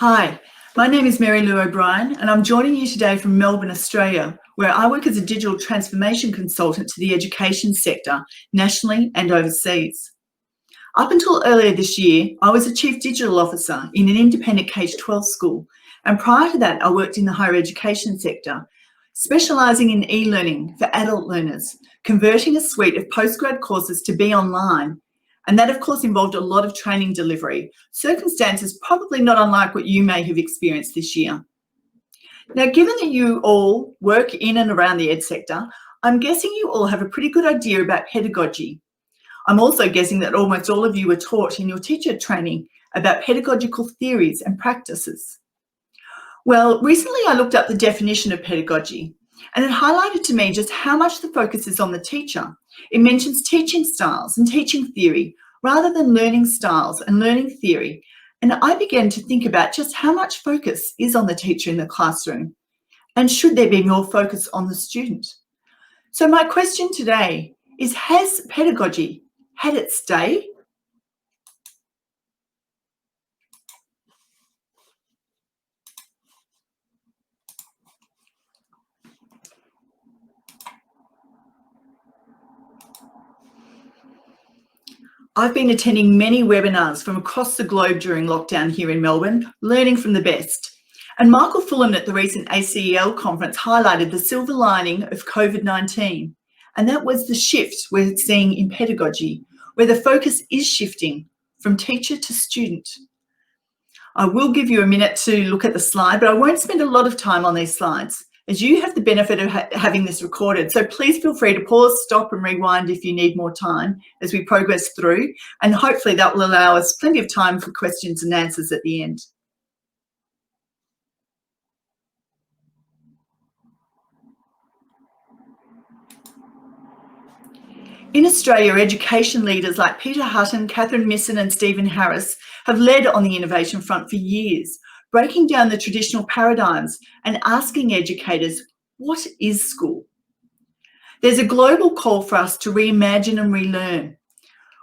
Hi, my name is Mary Lou O'Brien and I'm joining you today from Melbourne, Australia, where I work as a digital transformation consultant to the education sector, nationally and overseas. Up until earlier this year, I was a Chief Digital Officer in an independent K-12 school, and prior to that I worked in the higher education sector, specialising in e-learning for adult learners, converting a suite of postgrad courses to be online. And that, of course, involved a lot of training delivery, circumstances probably not unlike what you may have experienced this year. Now, given that you all work in and around the ed sector, I'm guessing you all have a pretty good idea about pedagogy. I'm also guessing that almost all of you were taught in your teacher training about pedagogical theories and practices. Well, recently I looked up the definition of pedagogy, and it highlighted to me just how much the focus is on the teacher. It mentions teaching styles and teaching theory rather than learning styles and learning theory. And I began to think about just how much focus is on the teacher in the classroom, and should there be more focus on the student? So my question today is, has pedagogy had its day? I've been attending many webinars from across the globe during lockdown here in Melbourne, learning from the best. And Michael Fulham at the recent ACEL conference highlighted the silver lining of COVID-19. And that was the shift we're seeing in pedagogy, where the focus is shifting from teacher to student. I will give you a minute to look at the slide, but I won't spend a lot of time on these slides, as you have the benefit of having this recorded. So please feel free to pause, stop and rewind if you need more time as we progress through, and hopefully that will allow us plenty of time for questions and answers at the end. In Australia, education leaders like Peter Hutton, Catherine Misson and Stephen Harris have led on the innovation front for years, breaking down the traditional paradigms and asking educators, what is school? There's a global call for us to reimagine and relearn.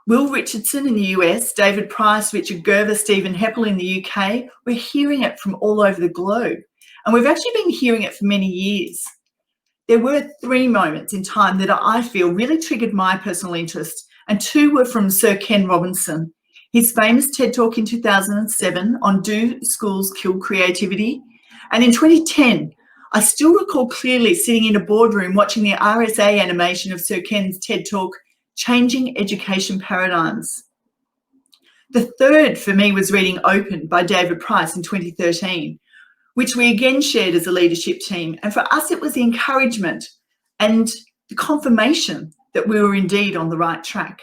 Will Richardson in the US, David Price, Richard Gerver, Stephen Heppel in the UK, we're hearing it from all over the globe. And we've actually been hearing it for many years. There were 3 moments in time that I feel really triggered my personal interest, and 2 were from Sir Ken Robinson. His famous TED Talk in 2007 on Do Schools Kill Creativity? And in 2010, I still recall clearly sitting in a boardroom watching the RSA animation of Sir Ken's TED Talk, Changing Education Paradigms. The 3rd for me was reading Open by David Price in 2013, which we again shared as a leadership team. And for us, it was the encouragement and the confirmation that we were indeed on the right track.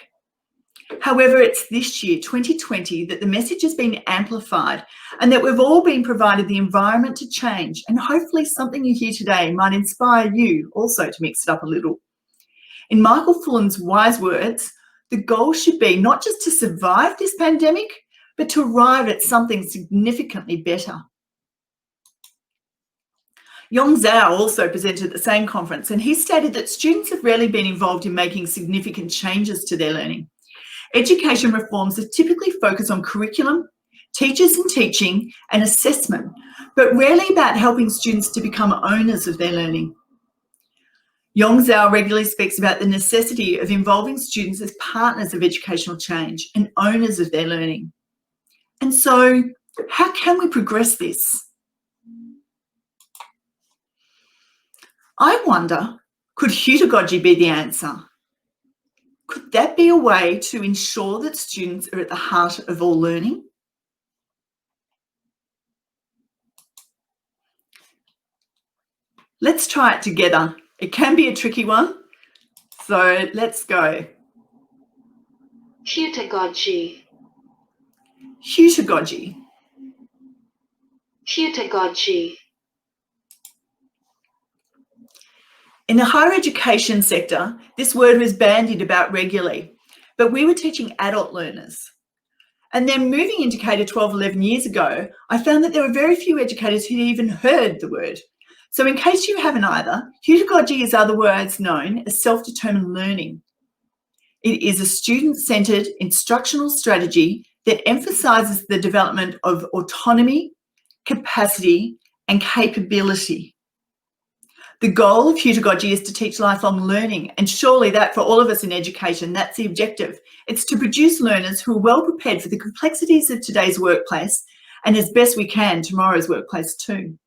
However, it's this year, 2020, that the message has been amplified and that we've all been provided the environment to change, and hopefully something you hear today might inspire you also to mix it up a little. In Michael Fulham's wise words, the goal should be not just to survive this pandemic, but to arrive at something significantly better. Yong Zhao also presented at the same conference, and he stated that students have rarely been involved in making significant changes to their learning. Education reforms are typically focused on curriculum, teachers and teaching, and assessment, but rarely about helping students to become owners of their learning. Yong Zhao regularly speaks about the necessity of involving students as partners of educational change and owners of their learning. And so, how can we progress this? I wonder, could Heutagogy be the answer? Could that be a way to ensure that students are at the heart of all learning? Let's try it together. It can be a tricky one, so let's go. Heutagogy. Heutagogy. Heutagogy. In the higher education sector, this word was bandied about regularly, but we were teaching adult learners. And then moving into K-12 11 years ago, I found that there were very few educators who'd even heard the word. So in case you haven't either, Heutagogy is otherwise known as self-determined learning. It is a student-centred instructional strategy that emphasises the development of autonomy, capacity, and capability. The goal of Heutagogy is to teach lifelong learning, and surely that for all of us in education, that's the objective. It's to produce learners who are well prepared for the complexities of today's workplace and as best we can tomorrow's workplace too.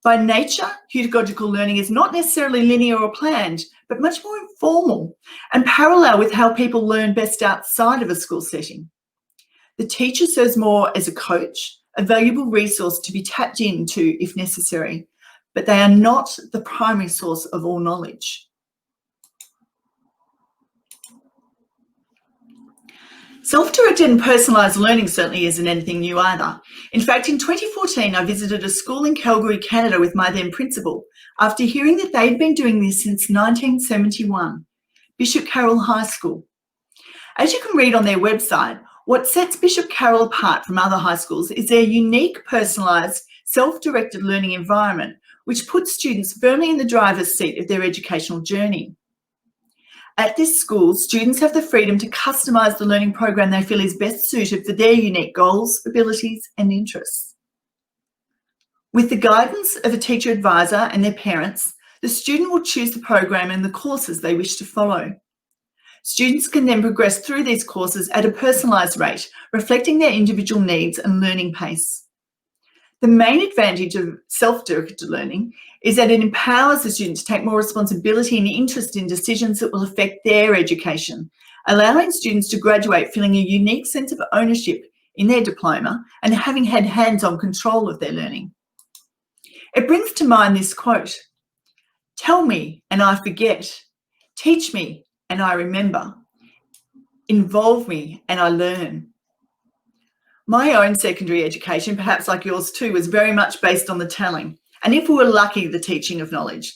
By nature, heutagogical learning is not necessarily linear or planned, but much more informal and parallel with how people learn best outside of a school setting. The teacher serves more as a coach, a valuable resource to be tapped into if necessary, but they are not the primary source of all knowledge. Self-directed and personalised learning certainly isn't anything new either. In fact, in 2014, I visited a school in Calgary, Canada with my then principal after hearing that they'd been doing this since 1971, Bishop Carroll High School. As you can read on their website, what sets Bishop Carroll apart from other high schools is their unique, personalised, self-directed learning environment, which puts students firmly in the driver's seat of their educational journey. At this school, students have the freedom to customise the learning program they feel is best suited for their unique goals, abilities and interests. With the guidance of a teacher advisor and their parents, the student will choose the program and the courses they wish to follow. Students can then progress through these courses at a personalised rate, reflecting their individual needs and learning pace. The main advantage of self-directed learning is that it empowers the student to take more responsibility and interest in decisions that will affect their education, allowing students to graduate feeling a unique sense of ownership in their diploma and having had hands-on control of their learning. It brings to mind this quote, "Tell me and I forget, teach me and I remember, involve me and I learn." My own secondary education, perhaps like yours too, was very much based on the telling, and if we were lucky, the teaching of knowledge.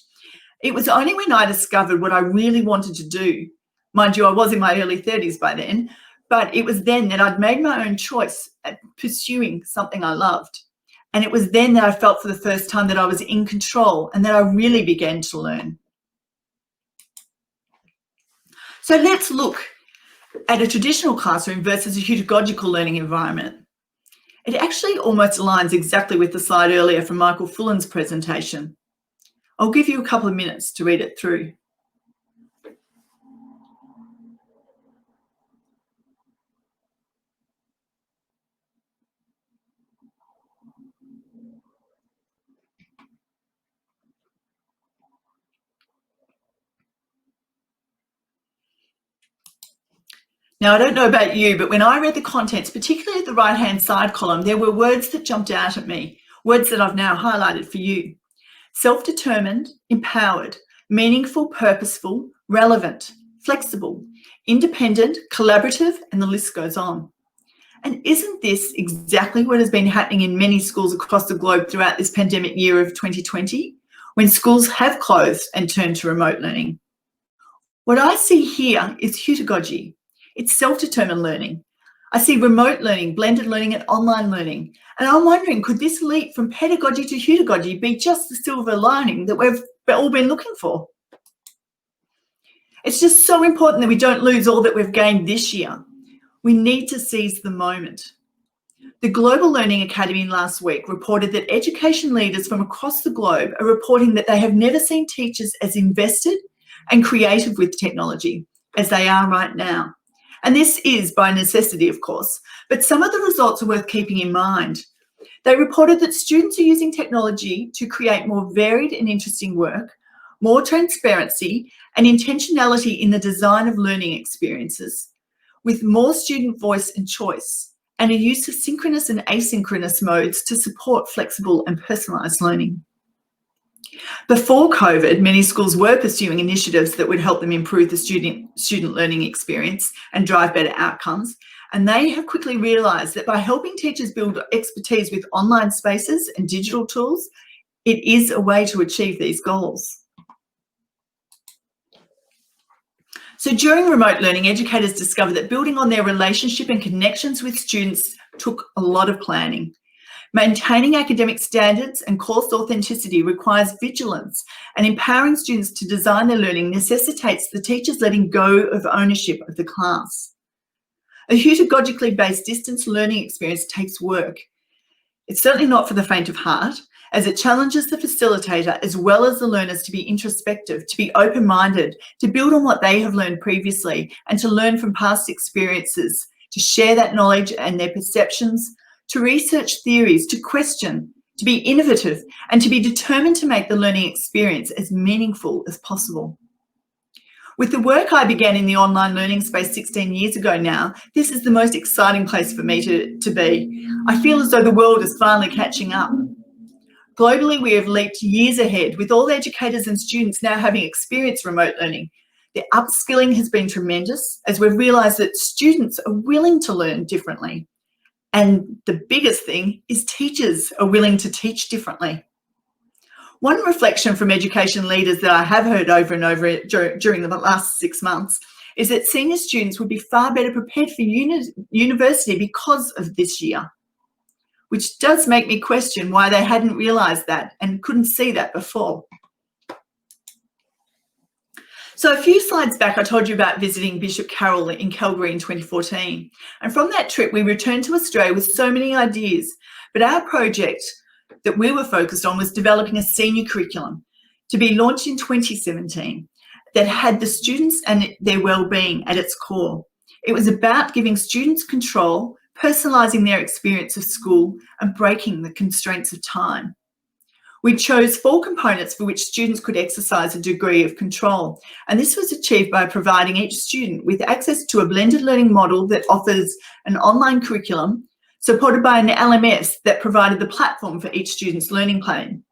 It was only when I discovered what I really wanted to do, mind you, I was in my early 30s by then, but it was then that I'd made my own choice at pursuing something I loved. And it was then that I felt for the first time that I was in control and that I really began to learn. So let's look at a traditional classroom versus a heutagogical learning environment. It actually almost aligns exactly with the slide earlier from Michael Fullen's presentation. I'll give you a couple of minutes to read it through. Now, I don't know about you, but when I read the contents, particularly at the right-hand side column, there were words that jumped out at me, words that I've now highlighted for you. Self-determined, empowered, meaningful, purposeful, relevant, flexible, independent, collaborative, and the list goes on. And isn't this exactly what has been happening in many schools across the globe throughout this pandemic year of 2020, when schools have closed and turned to remote learning? What I see here is heutagogy. It's self-determined learning. I see remote learning, blended learning and online learning. And I'm wondering, could this leap from pedagogy to heutagogy be just the silver lining that we've all been looking for? It's just so important that we don't lose all that we've gained this year. We need to seize the moment. The Global Learning Academy last week reported that education leaders from across the globe are reporting that they have never seen teachers as invested and creative with technology as they are right now. And this is by necessity, of course, but some of the results are worth keeping in mind. They reported that students are using technology to create more varied and interesting work, more transparency and intentionality in the design of learning experiences, with more student voice and choice, and a use of synchronous and asynchronous modes to support flexible and personalised learning. Before COVID, many schools were pursuing initiatives that would help them improve the student learning experience and drive better outcomes. And they have quickly realised that by helping teachers build expertise with online spaces and digital tools, it is a way to achieve these goals. So during remote learning, educators discovered that building on their relationship and connections with students took a lot of planning. Maintaining academic standards and course authenticity requires vigilance, and empowering students to design their learning necessitates the teachers letting go of ownership of the class. A heutagogically based distance learning experience takes work. It's certainly not for the faint of heart, as it challenges the facilitator as well as the learners to be introspective, to be open-minded, to build on what they have learned previously, and to learn from past experiences, to share that knowledge and their perceptions, to research theories, to question, to be innovative, and to be determined to make the learning experience as meaningful as possible. With the work I began in the online learning space 16 years ago now, this is the most exciting place for me to be. I feel as though the world is finally catching up. Globally, we have leaped years ahead, with all educators and students now having experienced remote learning. The upskilling has been tremendous, as we've realised that students are willing to learn differently. And the biggest thing is teachers are willing to teach differently. One reflection from education leaders that I have heard over and over during the last 6 months is that senior students would be far better prepared for university because of this year, which does make me question why they hadn't realised that and couldn't see that before. So a few slides back, I told you about visiting Bishop Carroll in Calgary in 2014. And from that trip, we returned to Australia with so many ideas, but our project that we were focused on was developing a senior curriculum to be launched in 2017 that had the students and their well-being at its core. It was about giving students control, personalising their experience of school, and breaking the constraints of time. We chose 4 components for which students could exercise a degree of control, and this was achieved by providing each student with access to a blended learning model that offers an online curriculum supported by an LMS that provided the platform for each student's learning plan.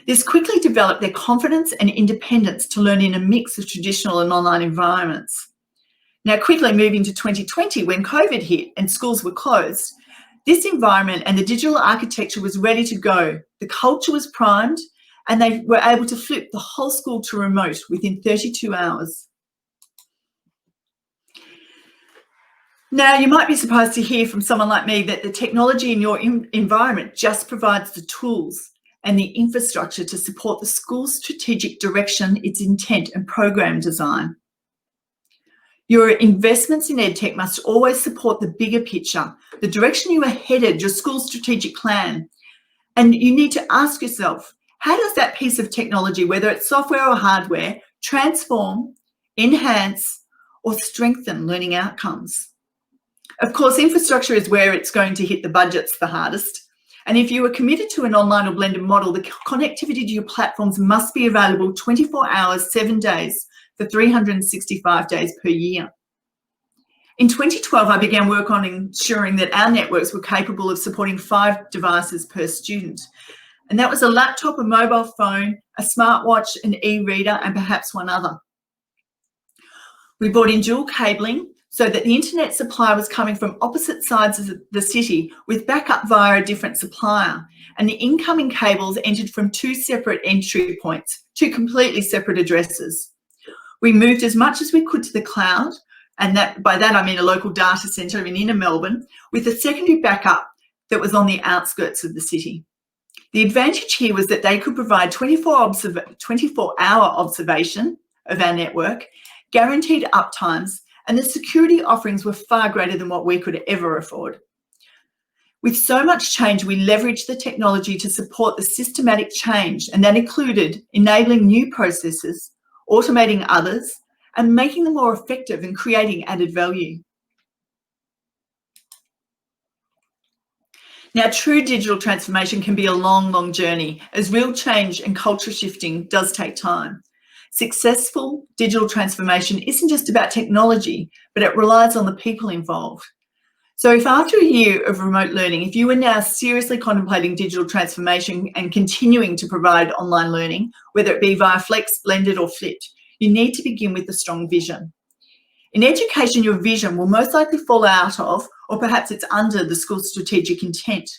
This quickly developed their confidence and independence to learn in a mix of traditional and online environments. Now, quickly moving to 2020, when COVID hit and schools were closed, this environment and the digital architecture was ready to go. The culture was primed, and they were able to flip the whole school to remote within 32 hours. Now, you might be surprised to hear from someone like me that the technology in your environment just provides the tools and the infrastructure to support the school's strategic direction, its intent and program design. Your investments in EdTech must always support the bigger picture, the direction you are headed, your school's strategic plan. And you need to ask yourself, how does that piece of technology, whether it's software or hardware, transform, enhance, or strengthen learning outcomes? Of course, infrastructure is where it's going to hit the budgets the hardest. And if you are committed to an online or blended model, the connectivity to your platforms must be available 24 hours, 7 days, for 365 days per year. In 2012, I began work on ensuring that our networks were capable of supporting 5 devices per student. And that was a laptop, a mobile phone, a smartwatch, an e-reader, and perhaps one other. We brought in dual cabling so that the internet supply was coming from opposite sides of the city with backup via a different supplier. And the incoming cables entered from 2 separate entry points, 2 completely separate addresses. We moved as much as we could to the cloud, and by that I mean a local data centre in inner Melbourne, with a secondary backup that was on the outskirts of the city. The advantage here was that they could provide 24-hour observation of our network, guaranteed uptimes, and the security offerings were far greater than what we could ever afford. With so much change, we leveraged the technology to support the systematic change, and that included enabling new processes, automating others, and making them more effective and creating added value. Now, true digital transformation can be a long, long journey, as real change and culture shifting does take time. Successful digital transformation isn't just about technology, but it relies on the people involved. So if after a year of remote learning, if you are now seriously contemplating digital transformation and continuing to provide online learning, whether it be via flex, blended or flipped, you need to begin with a strong vision. In education, your vision will most likely fall out of, or perhaps it's under, the school's strategic intent.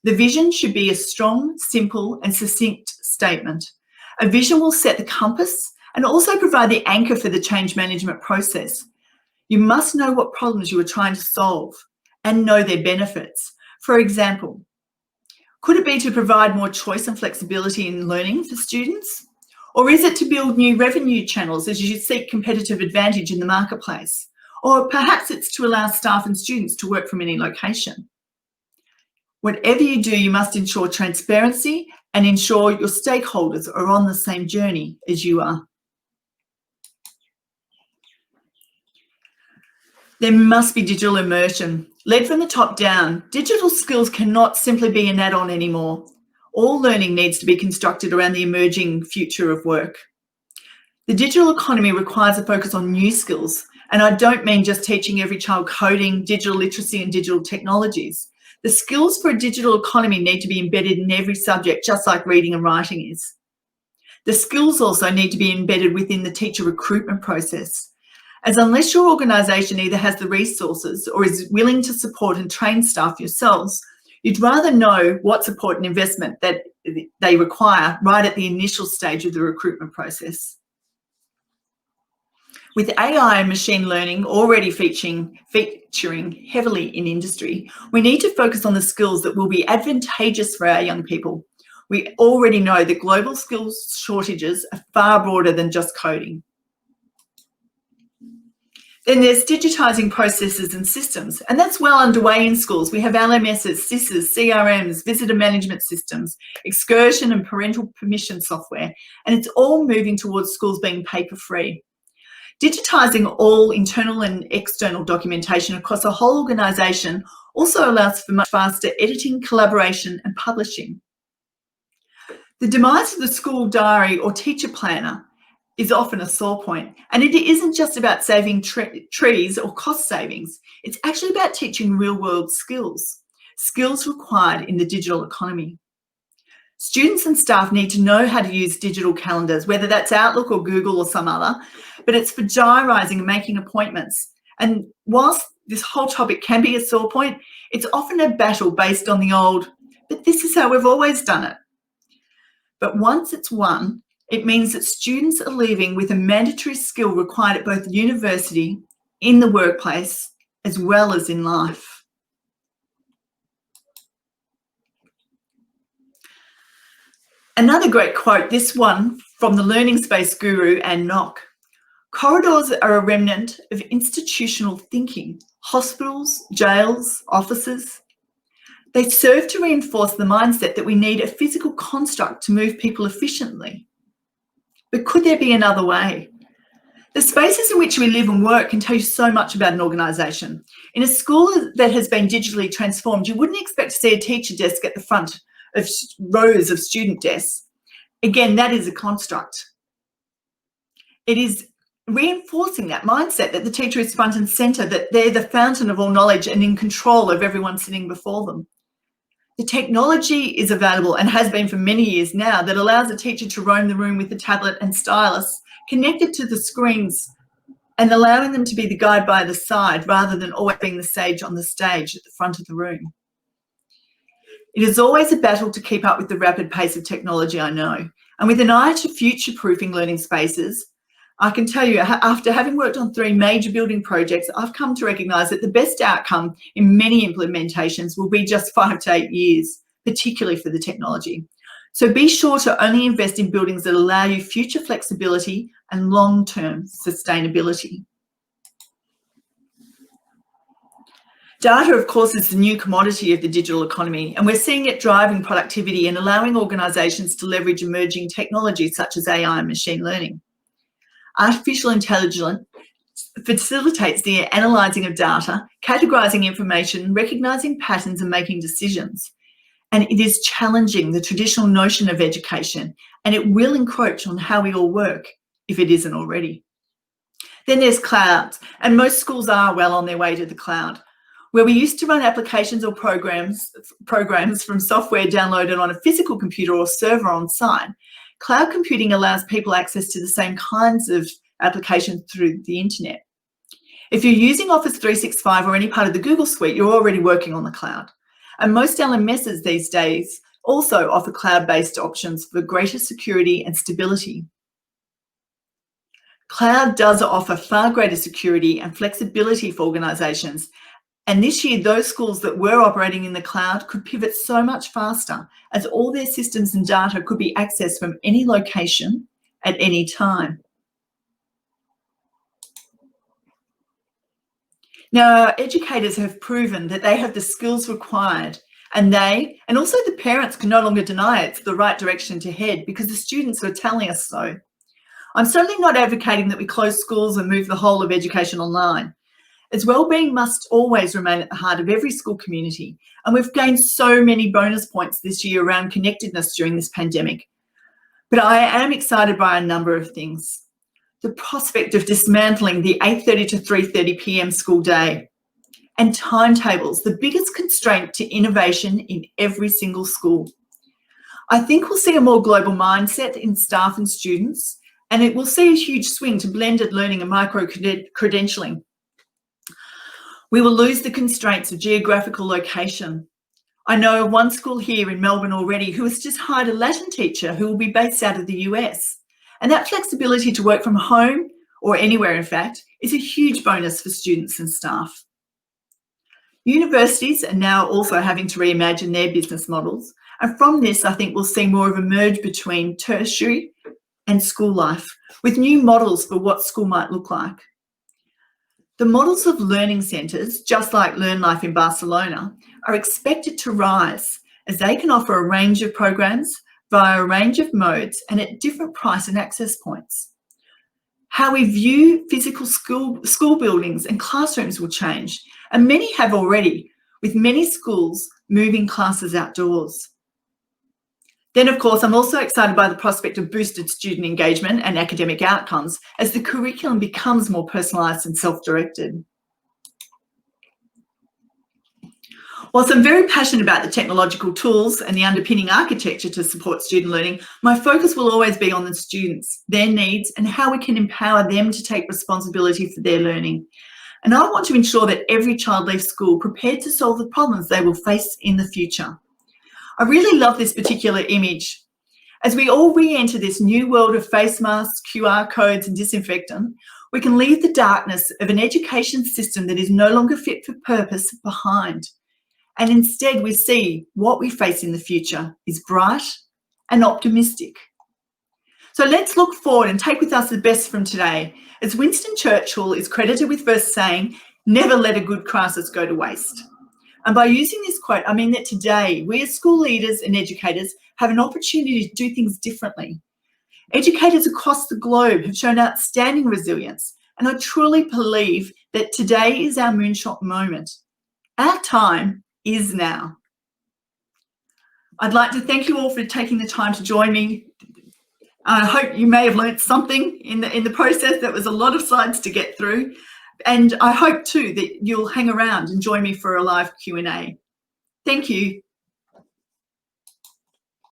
The vision should be a strong, simple and succinct statement. A vision will set the compass and also provide the anchor for the change management process. You must know what problems you are trying to solve and know their benefits. For example, could it be to provide more choice and flexibility in learning for students? Or is it to build new revenue channels as you seek competitive advantage in the marketplace? Or perhaps it's to allow staff and students to work from any location. Whatever you do, you must ensure transparency and ensure your stakeholders are on the same journey as you are. There must be digital immersion. Led from the top down, digital skills cannot simply be an add-on anymore. All learning needs to be constructed around the emerging future of work. The digital economy requires a focus on new skills, and I don't mean just teaching every child coding, digital literacy and digital technologies. The skills for a digital economy need to be embedded in every subject, just like reading and writing is. The skills also need to be embedded within the teacher recruitment process, as unless your organisation either has the resources or is willing to support and train staff yourselves, you'd rather know what support and investment that they require right at the initial stage of the recruitment process. With AI and machine learning already featuring heavily in industry, we need to focus on the skills that will be advantageous for our young people. We already know that global skills shortages are far broader than just coding. Then there's digitising processes and systems, and that's well underway in schools. We have LMSs, SISs, CRMs, visitor management systems, excursion and parental permission software, and it's all moving towards schools being paper-free. Digitising all internal and external documentation across a whole organisation also allows for much faster editing, collaboration and publishing. The demise of the school diary or teacher planner is often a sore point, and it isn't just about saving trees or cost savings. It's actually about teaching real-world skills, skills required in the digital economy. Students and staff need to know how to use digital calendars, whether that's Outlook or Google or some other, but it's for diarising and making appointments. And whilst this whole topic can be a sore point, it's often a battle based on the old, but this is how we've always done it. But once it's won, it means that students are leaving with a mandatory skill required at both university, in the workplace, as well as in life. Another great quote, this one from the learning space guru Ann Nock. Corridors are a remnant of institutional thinking. Hospitals, jails, offices. They serve to reinforce the mindset that we need a physical construct to move people efficiently. But could there be another way? The spaces in which we live and work can tell you so much about an organisation. In a school that has been digitally transformed, you wouldn't expect to see a teacher desk at the front of rows of student desks. Again, that is a construct. It is reinforcing that mindset that the teacher is front and centre, that they're the fountain of all knowledge and in control of everyone sitting before them. The technology is available and has been for many years now that allows a teacher to roam the room with the tablet and stylus connected to the screens and allowing them to be the guide by the side rather than always being the sage on the stage at the front of the room. It is always a battle to keep up with the rapid pace of technology, I know. And with an eye to future-proofing learning spaces, I can tell you, after having worked on 3 major building projects, I've come to recognise that the best outcome in many implementations will be just 5 to 8 years, particularly for the technology. So be sure to only invest in buildings that allow you future flexibility and long-term sustainability. Data, of course, is the new commodity of the digital economy, and we're seeing it driving productivity and allowing organisations to leverage emerging technologies such as AI and machine learning. Artificial intelligence facilitates the analysing of data, categorising information, recognising patterns and making decisions. And it is challenging the traditional notion of education, and it will encroach on how we all work if it isn't already. Then there's clouds, and most schools are well on their way to the cloud. Where we used to run applications or programs from software downloaded on a physical computer or server on site, cloud computing allows people access to the same kinds of applications through the internet. If you're using Office 365 or any part of the Google suite, you're already working on the cloud. And most LMSs these days also offer cloud-based options for greater security and stability. Cloud does offer far greater security and flexibility for organisations. And this year, those schools that were operating in the cloud could pivot so much faster as all their systems and data could be accessed from any location at any time. Now, our educators have proven that they have the skills required And they, and also the parents, can no longer deny it's the right direction to head because the students are telling us so. I'm certainly not advocating that we close schools and move the whole of education online. As well-being must always remain at the heart of every school community, and we've gained so many bonus points this year around connectedness during this pandemic. But I am excited by a number of things. The prospect of dismantling the 8:30 to 3:30 p.m. school day, and timetables, the biggest constraint to innovation in every single school. I think we'll see a more global mindset in staff and students, and it will see a huge swing to blended learning and micro-credentialing. We will lose the constraints of geographical location. I know of one school here in Melbourne already who has just hired a Latin teacher who will be based out of the US. And that flexibility to work from home, or anywhere in fact, is a huge bonus for students and staff. Universities are now also having to reimagine their business models. And from this, I think we'll see more of a merge between tertiary and school life, with new models for what school might look like. The models of learning centres, just like Learnlife in Barcelona, are expected to rise as they can offer a range of programs via a range of modes and at different price and access points. How we view physical school buildings and classrooms will change, and many have already, with many schools moving classes outdoors. Then, of course, I'm also excited by the prospect of boosted student engagement and academic outcomes as the curriculum becomes more personalised and self-directed. Whilst I'm very passionate about the technological tools and the underpinning architecture to support student learning, my focus will always be on the students, their needs, and how we can empower them to take responsibility for their learning. And I want to ensure that every child leaves school prepared to solve the problems they will face in the future. I really love this particular image. As we all re-enter this new world of face masks, QR codes and disinfectant, we can leave the darkness of an education system that is no longer fit for purpose behind. And instead we see what we face in the future is bright and optimistic. So let's look forward and take with us the best from today, as Winston Churchill is credited with first saying, "Never let a good crisis go to waste." And by using this quote, I mean that today we as school leaders and educators have an opportunity to do things differently. Educators across the globe have shown outstanding resilience, and I truly believe that today is our moonshot moment. Our time is now. I'd like to thank you all for taking the time to join me. I hope you may have learnt something in the process. That was a lot of slides to get through. And I hope too that you'll hang around and join me for a live Q&A. Thank you.